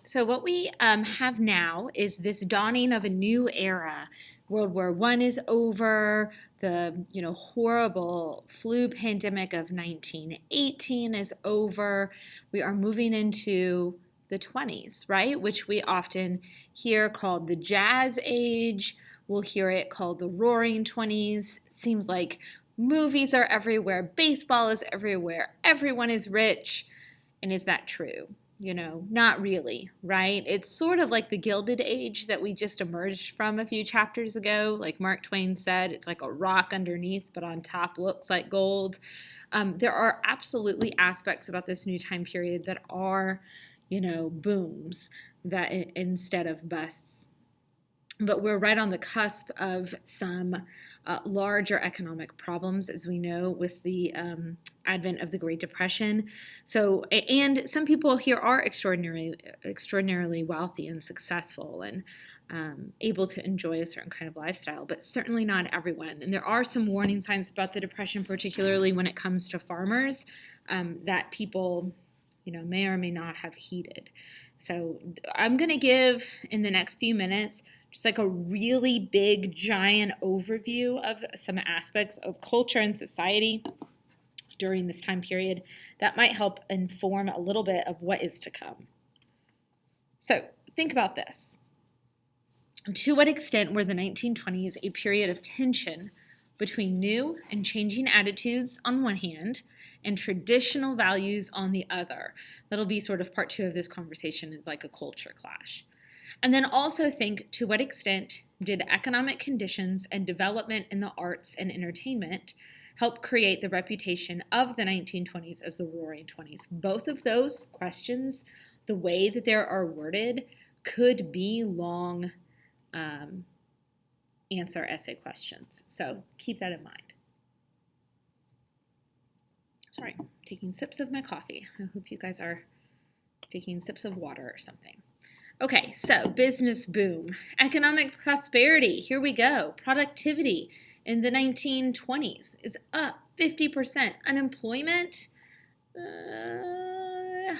So what we have now is this dawning of a new era. World War One is over. The horrible flu pandemic of 1918 is over. We are moving into the 20s, right? Which we often hear called the Jazz Age. We'll hear it called the Roaring 20s. It seems like movies are everywhere, baseball is everywhere, everyone is rich. And is that true? Not really, right? It's sort of like the Gilded Age that we just emerged from a few chapters ago. Like Mark Twain said, it's like a rock underneath, but on top looks like gold. There are absolutely aspects about this new time period that are, booms that instead of busts. But we're right on the cusp of some larger economic problems, as we know, with the advent of the Great Depression. So, and some people here are extraordinarily wealthy and successful and able to enjoy a certain kind of lifestyle, but certainly not everyone. And there are some warning signs about the Depression, particularly when it comes to farmers, that people, may or may not have heeded. So I'm going to give in the next few minutes just like a really big, giant overview of some aspects of culture and society during this time period that might help inform a little bit of what is to come. So think about this. To what extent were the 1920s a period of tension between new and changing attitudes on one hand and traditional values on the other? That'll be sort of part two of this conversation, is like a culture clash. And then also think, to what extent did economic conditions and development in the arts and entertainment help create the reputation of the 1920s as the Roaring Twenties? Both of those questions, the way that they are worded, could be long answer essay questions. So keep that in mind. Sorry, I'm taking sips of my coffee. I hope you guys are taking sips of water or something. Okay, so business boom, economic prosperity, here we go. Productivity in the 1920s is up 50%. Unemployment,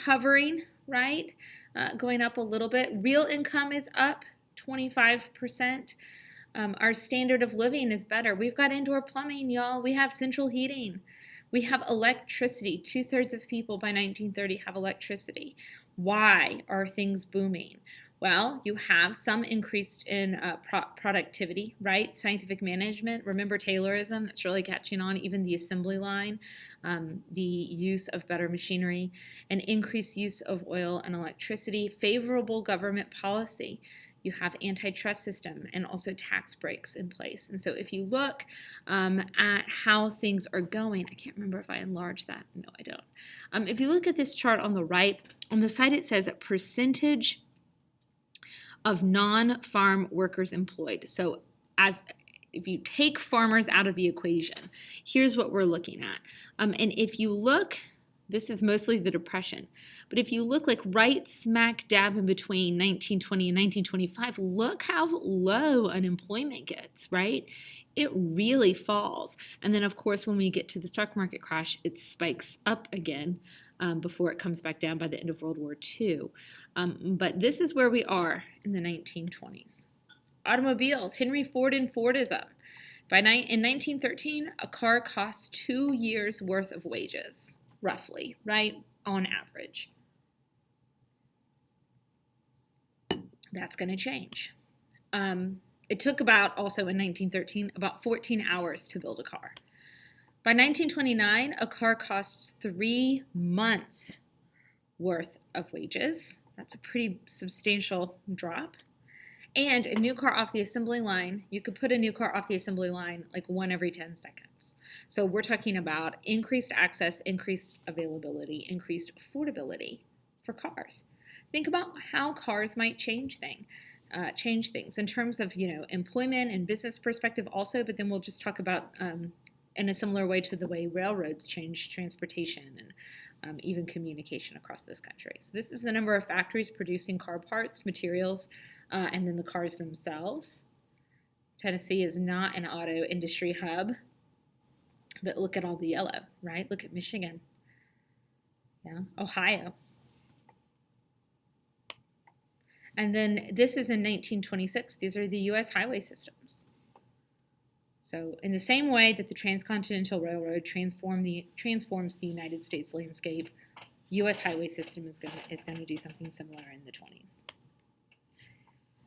hovering, right? Going up a little bit. Real income is up 25%. Our standard of living is better. We've got indoor plumbing, y'all. We have central heating. We have electricity. 2/3 of people by 1930 have electricity. Why are things booming? Well, you have some increased in productivity, right? Scientific management. Remember Taylorism? That's really catching on. Even the assembly line, the use of better machinery, and increased use of oil and electricity. Favorable government policy. You have antitrust system and also tax breaks in place. And so if you look at how things are going, I can't remember if I enlarged that. No, I don't. If you look at this chart on the right, on the side it says percentage of non-farm workers employed. So if you take farmers out of the equation, here's what we're looking at. And if you look, this is mostly the Depression. But if you look like right smack dab in between 1920 and 1925, look how low unemployment gets, right? It really falls. And then, of course, when we get to the stock market crash, it spikes up again before it comes back down by the end of World War II. But this is where we are in the 1920s. Automobiles, Henry Ford and Fordism. In 1913, a car cost 2 years' worth of wages, roughly, right, on average. That's going to change. It took also in 1913, about 14 hours to build a car. By 1929, a car costs 3 months worth of wages. That's a pretty substantial drop. And a new car off the assembly line, you could put a new car off the assembly line like one every 10 seconds. So we're talking about increased access, increased availability, increased affordability for cars. Think about how cars might change things in terms of, employment and business perspective also, but then we'll just talk about in a similar way to the way railroads change transportation and even communication across this country. So this is the number of factories producing car parts, materials, and then the cars themselves. Tennessee is not an auto industry hub, but look at all the yellow, right? Look at Michigan, Ohio. And then this is in 1926. These are the U.S. highway systems. So in the same way that the Transcontinental Railroad transforms the United States landscape, U.S. highway system is going to do something similar in the 20s.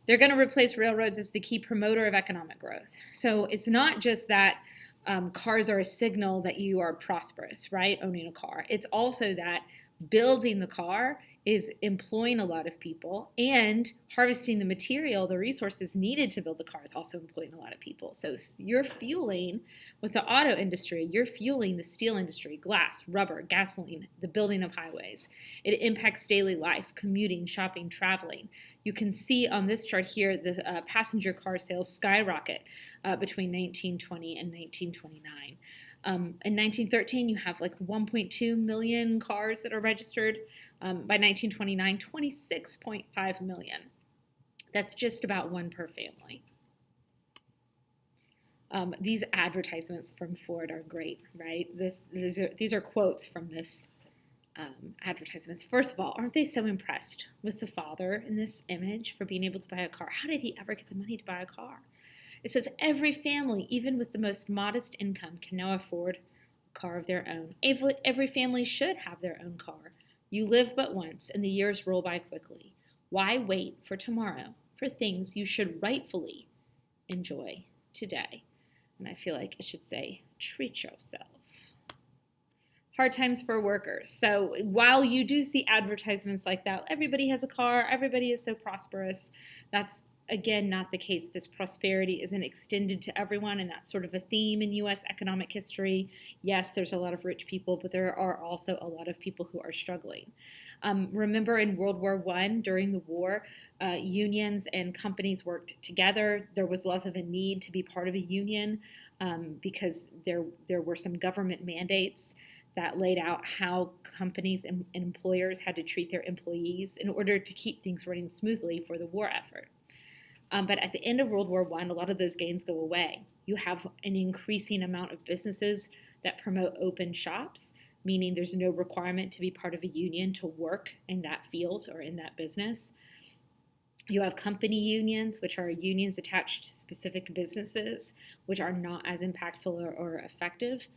They're going to replace railroads as the key promoter of economic growth. So it's not just that cars are a signal that you are prosperous, right? Owning a car. It's also that building the car is employing a lot of people, and harvesting the material, the resources needed to build the car, is also employing a lot of people. So you're fueling, with the auto industry, you're fueling the steel industry, glass, rubber, gasoline, the building of highways. It impacts daily life, commuting, shopping, traveling. You can see on this chart here the passenger car sales skyrocket between 1920 and 1929. In 1913, you have like 1.2 million cars that are registered. By 1929, 26.5 million. That's just about one per family. These advertisements from Ford are great, right? These are quotes from this advertisements. First of all, aren't they so impressed with the father in this image for being able to buy a car? How did he ever get the money to buy a car? It says every family, even with the most modest income, can now afford a car of their own. Every family should have their own car. You live but once, and the years roll by quickly. Why wait for tomorrow for things you should rightfully enjoy today? And I feel like it should say, treat yourself. Hard times for workers. So while you do see advertisements like that, everybody has a car, everybody is so prosperous, that's again not the case. This prosperity isn't extended to everyone, and that's sort of a theme in U.S. economic history. Yes, there's a lot of rich people, but there are also a lot of people who are struggling. Remember in World War I, during the war, unions and companies worked together. There was less of a need to be part of a union because there were some government mandates that laid out how companies and employers had to treat their employees in order to keep things running smoothly for the war effort. But at the end of World War I, a lot of those gains go away. You have an increasing amount of businesses that promote open shops, meaning there's no requirement to be part of a union to work in that field or in that business. You have company unions, which are unions attached to specific businesses, which are not as impactful or effective.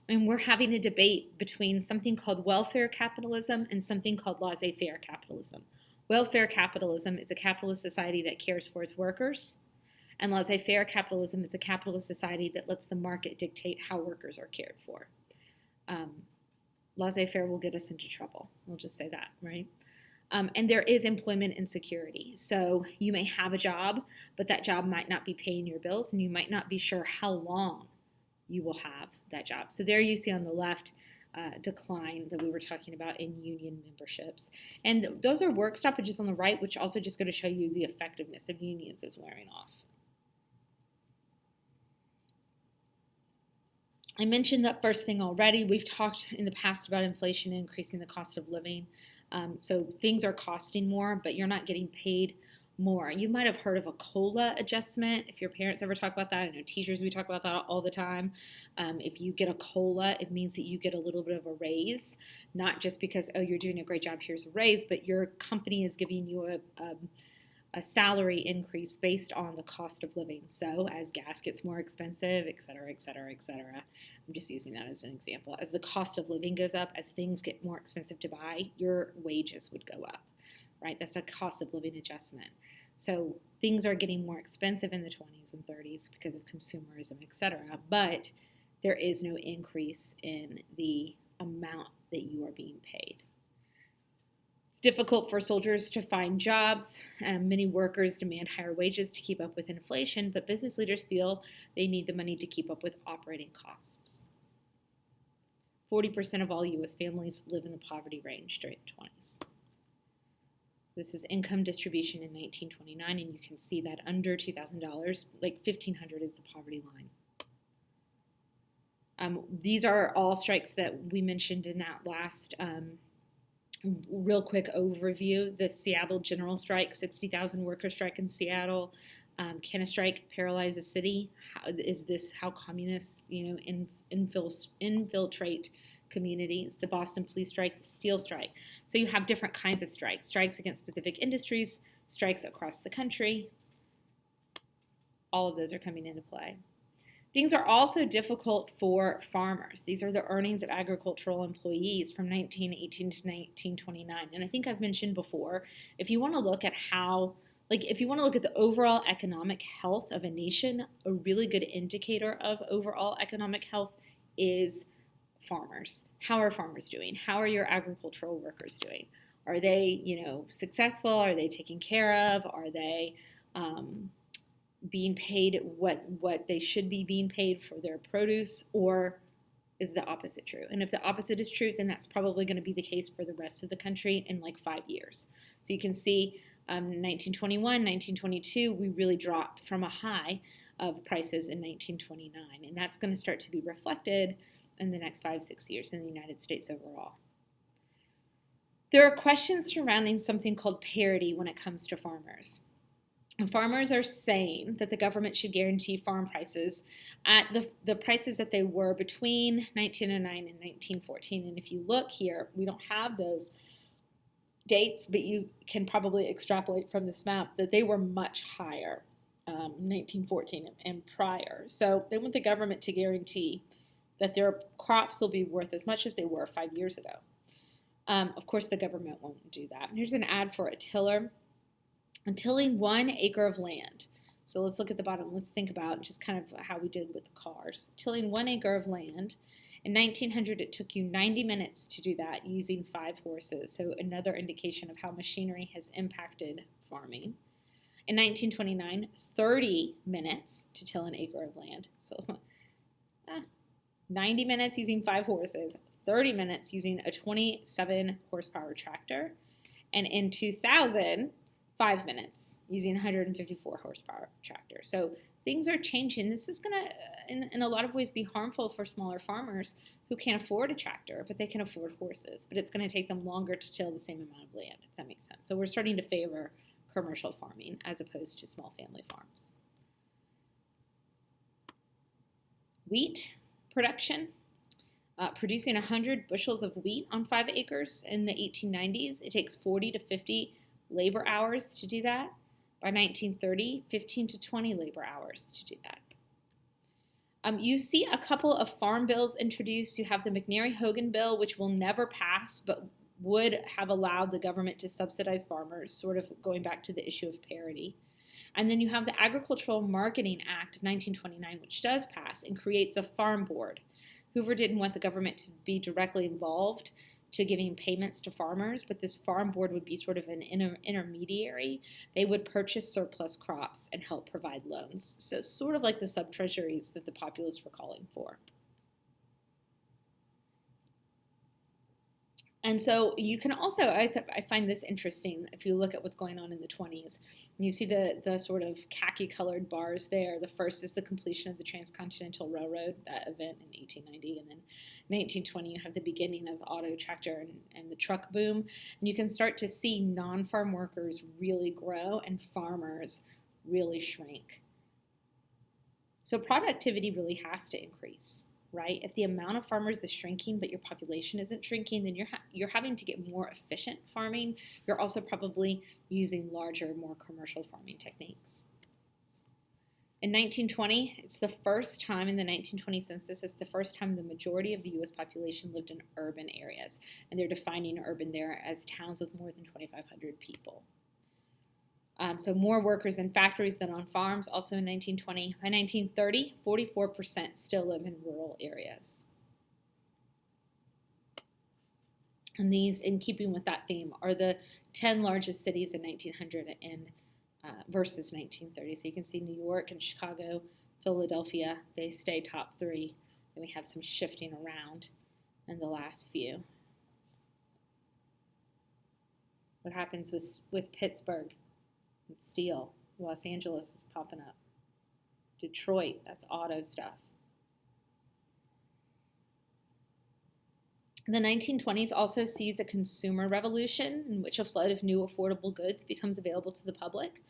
And we're having a debate between something called welfare capitalism and something called laissez-faire capitalism. Welfare capitalism is a capitalist society that cares for its workers, and laissez-faire capitalism is a capitalist society that lets the market dictate how workers are cared for. Laissez-faire will get us into trouble. We'll just say that, right? And there is employment insecurity. So you may have a job, but that job might not be paying your bills, and you might not be sure how long you will have that job. So there you see on the left decline that we were talking about in union memberships. And those are work stoppages on the right, which also just go to show you the effectiveness of unions is wearing off. I mentioned that first thing already. We've talked in the past about inflation and increasing the cost of living. So things are costing more, but you're not getting paid more. You might have heard of a COLA adjustment. If your parents ever talk about that, I know teachers, we talk about that all the time. If you get a COLA, it means that you get a little bit of a raise, not just because, oh, you're doing a great job, here's a raise, but your company is giving you a salary increase based on the cost of living. So as gas gets more expensive, et cetera, et cetera, et cetera. I'm just using that as an example. As the cost of living goes up, as things get more expensive to buy, your wages would go up. Right? That's a cost of living adjustment. So things are getting more expensive in the 20s and 30s because of consumerism, et cetera, but there is no increase in the amount that you are being paid. It's difficult for soldiers to find jobs. Many workers demand higher wages to keep up with inflation, but business leaders feel they need the money to keep up with operating costs. 40% of all U.S. families live in the poverty range during the 20s. This is income distribution in 1929, and you can see that under $2,000, like $1,500 is the poverty line. These are all strikes that we mentioned in that last real quick overview. The Seattle General Strike, 60,000 workers strike in Seattle. Can a strike paralyze a city? Is this how communists, infiltrate communities, the Boston police strike, the steel strike. So you have different kinds of strikes, strikes against specific industries, strikes across the country. All of those are coming into play. Things are also difficult for farmers. These are the earnings of agricultural employees from 1918 to 1929. And I think I've mentioned before, if you want to look at if you want to look at the overall economic health of a nation, a really good indicator of overall economic health is farmers. How are farmers doing? How are your agricultural workers doing? Are they, successful? Are they taken care of? Are they being paid what they should be being paid for their produce, or is the opposite true? And if the opposite is true, then that's probably going to be the case for the rest of the country in like 5 years. So you can see 1921, 1922, we really dropped from a high of prices in 1929, and that's going to start to be reflected in the next 5-6 years in the United States overall. There are questions surrounding something called parity when it comes to farmers. Farmers are saying that the government should guarantee farm prices at the prices that they were between 1909 and 1914. And if you look here, we don't have those dates, but you can probably extrapolate from this map that they were much higher 1914 and prior. So they want the government to guarantee that their crops will be worth as much as they were 5 years ago. Of course, the government won't do that. Here's an ad for a tiller. Tilling 1 acre of land. So let's look at the bottom. Let's think about just kind of how we did with the cars. Tilling 1 acre of land. In 1900, it took you 90 minutes to do that using 5 horses. So another indication of how machinery has impacted farming. In 1929, 30 minutes to till an acre of land. So 90 minutes using 5 horses, 30 minutes using a 27 horsepower tractor. And in 2000, 5 minutes using 154 horsepower tractor. So things are changing. This is going to, in a lot of ways, be harmful for smaller farmers who can't afford a tractor, but they can afford horses. But it's going to take them longer to till the same amount of land, if that makes sense. So we're starting to favor commercial farming as opposed to small family farms. Wheat production. Producing 100 bushels of wheat on 5 acres in the 1890s. It takes 40 to 50 labor hours to do that. By 1930, 15 to 20 labor hours to do that. You see a couple of farm bills introduced. You have the McNary-Hogan bill, which will never pass, but would have allowed the government to subsidize farmers, sort of going back to the issue of parity. And then you have the Agricultural Marketing Act of 1929, which does pass and creates a farm board. Hoover didn't want the government to be directly involved to giving payments to farmers, but this farm board would be sort of an intermediary. They would purchase surplus crops and help provide loans. So sort of like the sub-treasuries that the populists were calling for. And so you can also, I find this interesting, if you look at what's going on in the 20s. You see the sort of khaki-colored bars there. The first is the completion of the Transcontinental Railroad, that event in 1890. And then in 1920, you have the beginning of auto, tractor, and the truck boom. And you can start to see non-farm workers really grow and farmers really shrink. So productivity really has to increase. Right? If the amount of farmers is shrinking, but your population isn't shrinking, then you're having to get more efficient farming. You're also probably using larger, more commercial farming techniques. In 1920, it's the first time in the 1920 census, it's the first time the majority of the U.S. population lived in urban areas. And they're defining urban there as towns with more than 2,500 people. So more workers in factories than on farms, also in 1920. By 1930, 44% still live in rural areas. And these, in keeping with that theme, are the 10 largest cities in 1900 versus 1930. So you can see New York and Chicago, Philadelphia, they stay top 3. Then we have some shifting around in the last few. What happens with Pittsburgh? And steel. Los Angeles is popping up. Detroit, that's auto stuff. The 1920s also sees a consumer revolution in which a flood of new affordable goods becomes available to the public.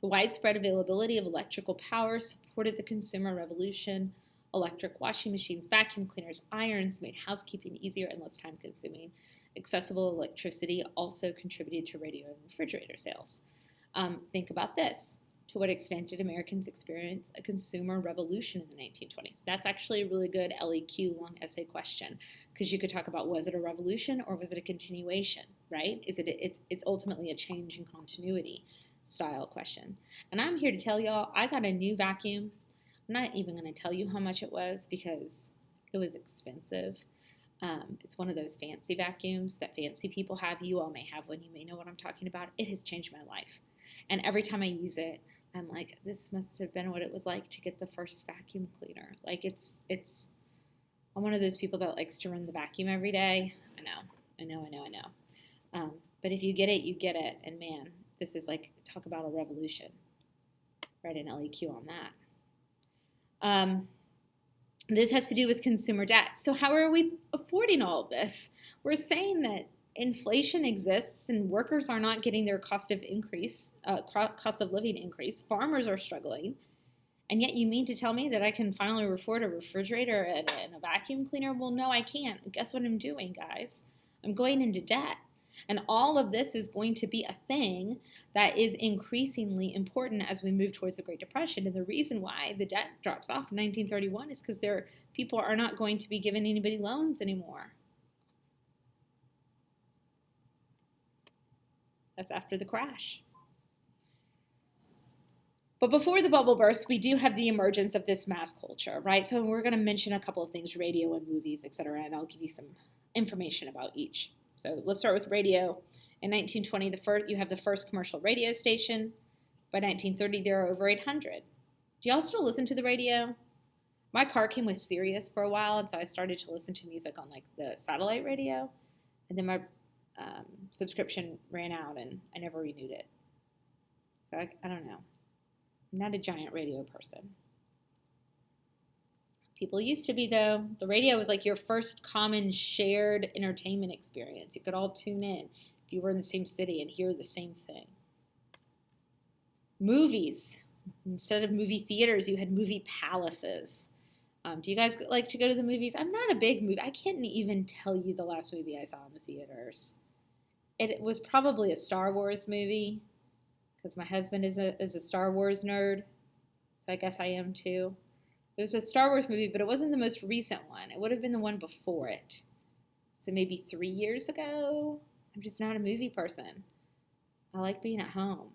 The widespread availability of electrical power supported the consumer revolution. Electric washing machines, vacuum cleaners, irons made housekeeping easier and less time consuming. Accessible electricity also contributed to radio and refrigerator sales. Think about this. To what extent did Americans experience a consumer revolution in the 1920s? That's actually a really good LEQ long essay question, because you could talk about, was it a revolution or was it a continuation, right? It's ultimately a change in continuity style question. And I'm here to tell y'all, I got a new vacuum. I'm not even going to tell you how much it was because it was expensive. It's one of those fancy vacuums that fancy people have. You all may have one. You may know what I'm talking about. It has changed my life. And every time I use it, I'm like, this must have been what it was like to get the first vacuum cleaner. Like I'm one of those people that likes to run the vacuum every day. I know. But if you get it, you get it. And man, this is like, talk about a revolution. Write an LEQ on that. This has to do with consumer debt. So how are we affording all of this? We're saying that inflation exists and workers are not getting their cost of living increase. Farmers are struggling. And yet you mean to tell me that I can finally afford a refrigerator and a vacuum cleaner? Well, no, I can't. Guess what I'm doing, guys? I'm going into debt. And all of this is going to be a thing that is increasingly important as we move towards the Great Depression. And the reason why the debt drops off in 1931 is because people are not going to be giving anybody loans anymore. That's after the crash. But before the bubble burst, we do have the emergence of this mass culture, right? So we're going to mention a couple of things, radio and movies, etc., and I'll give you some information about each. So let's start with radio. In 1920, you have the first commercial radio station. By 1930, there are over 800. Do y'all still listen to the radio? My car came with Sirius for a while, and so I started to listen to music on like the satellite radio. And then my subscription ran out, and I never renewed it. So I don't know. I'm not a giant radio person. People used to be, though. The radio was like your first common shared entertainment experience. You could all tune in if you were in the same city and hear the same thing. Movies. Instead of movie theaters, you had movie palaces. Do you guys like to go to the movies? I'm not a big movie. I can't even tell you the last movie I saw in the theaters. It was probably a Star Wars movie, because my husband is a Star Wars nerd, so I guess I am too. It was a Star Wars movie, but it wasn't the most recent one. It would have been the one before it. So maybe 3 years ago. I'm just not a movie person. I like being at home.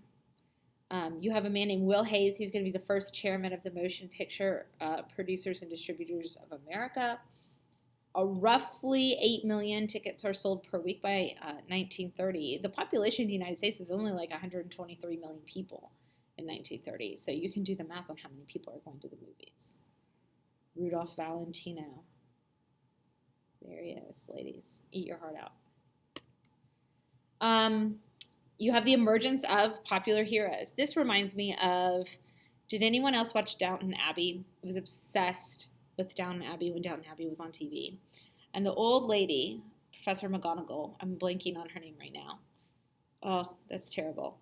You have a man named Will Hayes. He's going to be the first chairman of the Motion Picture Producers and Distributors of America. Roughly 8 million tickets are sold per week by 1930. The population of the United States is only like 123 million people in 1930. So you can do the math on how many people are going to the movies. Rudolph Valentino. There he is, ladies. Eat your heart out. You have the emergence of popular heroes. This reminds me of, did anyone else watch Downton Abbey? I was obsessed with Downton Abbey when Downton Abbey was on TV. And the old lady, Professor McGonagall, I'm blanking on her name right now. Oh, that's terrible.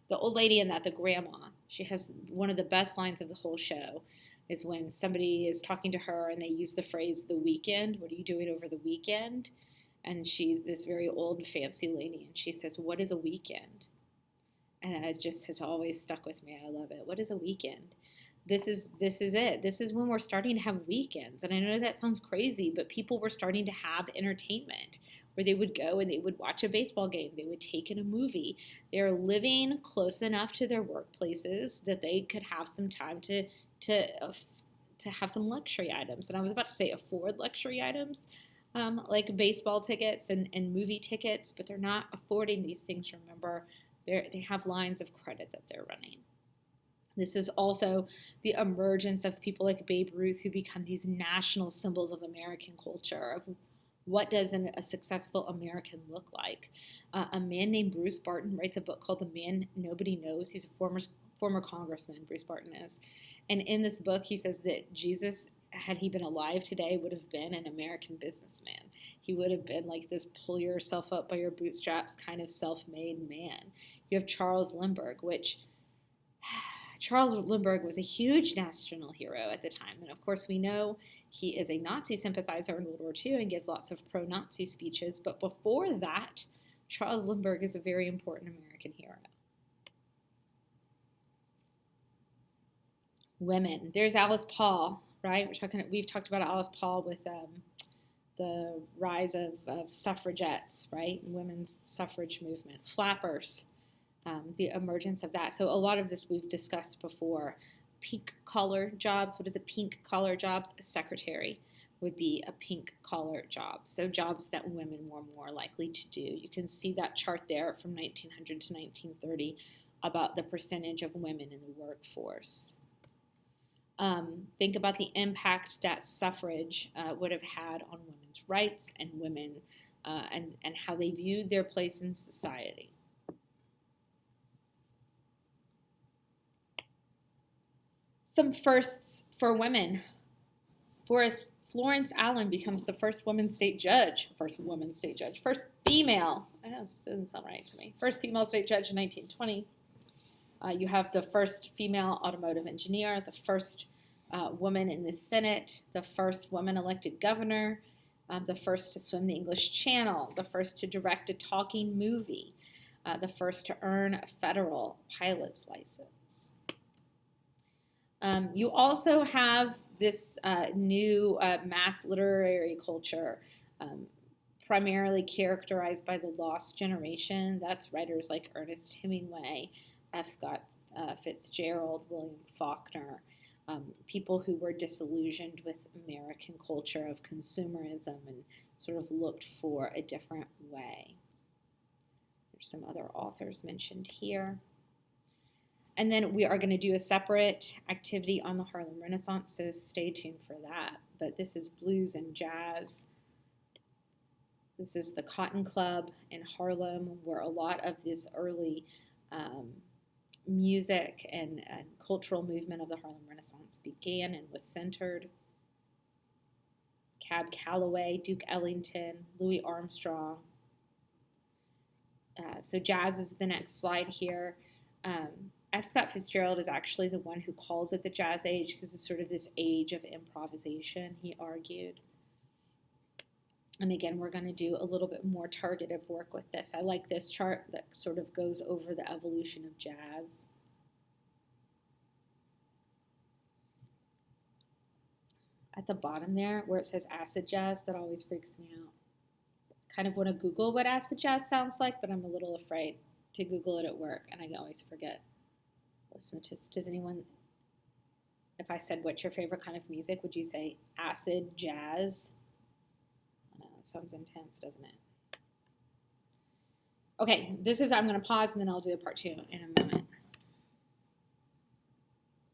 The old lady in that, the grandma, she has one of the best lines of the whole show, is when somebody is talking to her and they use the phrase, the weekend. What are you doing over the weekend? And she's this very old, fancy lady, and she says, what is a weekend? And it just has always stuck with me. I love it. What is a weekend? This is it. This is when we're starting to have weekends. And I know that sounds crazy, but people were starting to have entertainment where they would go and they would watch a baseball game. They would take in a movie. They're living close enough to their workplaces that they could have some time to have some luxury items. And I was about to say afford luxury items, like baseball tickets and movie tickets, but they're not affording these things. Remember, they have lines of credit that they're running. This is also the emergence of people like Babe Ruth, who become these national symbols of American culture, of what does a successful American look like. A man named Bruce Barton writes a book called The Man Nobody Knows. He's a former congressman, Bruce Barton is. And in this book, he says that Jesus, had he been alive today, would have been an American businessman. He would have been like this pull yourself up by your bootstraps kind of self-made man. You have Charles Lindbergh, which Charles Lindbergh was a huge national hero at the time. And of course, we know he is a Nazi sympathizer in World War II and gives lots of pro-Nazi speeches. But before that, Charles Lindbergh is a very important American hero. Women. There's Alice Paul, right? We've talked about Alice Paul with the rise of suffragettes, right? Women's suffrage movement. Flappers. The emergence of that. So a lot of this we've discussed before. Pink collar jobs. What is a pink collar jobs? A secretary would be a pink collar job. So jobs that women were more likely to do. You can see that chart there from 1900 to 1930 about the percentage of women in the workforce. Think about the impact that suffrage would have had on women's rights and women and how they viewed their place in society. Some firsts for women. Florence Allen becomes the first female state judge. First female, that doesn't sound right to me. First female state judge in 1920. You have the first female automotive engineer, the first woman in the Senate, the first woman elected governor, the first to swim the English Channel, the first to direct a talking movie, the first to earn a federal pilot's license. You also have this new mass literary culture, primarily characterized by the lost generation. That's writers like Ernest Hemingway, F. Scott Fitzgerald, William Faulkner, people who were disillusioned with American culture of consumerism and sort of looked for a different way. There's some other authors mentioned here. And then we are going to do a separate activity on the Harlem Renaissance, so stay tuned for that. But this is blues and jazz. This is the Cotton Club in Harlem, where a lot of this early music and cultural movement of the Harlem Renaissance began and was centered. Cab Calloway, Duke Ellington, Louis Armstrong. So jazz is the next slide here. F. Scott Fitzgerald is actually the one who calls it the Jazz Age because it's sort of this age of improvisation, he argued. And again, we're going to do a little bit more targeted work with this. I like this chart that sort of goes over the evolution of jazz. At the bottom there, where it says acid jazz, that always freaks me out. Kind of want to Google what acid jazz sounds like, but I'm a little afraid to Google it at work, and I always forget. Listen to, does anyone, if I said what's your favorite kind of music, would you say acid jazz? I know, it sounds intense, doesn't it? Okay, I'm going to pause and then I'll do a part 2 in a moment.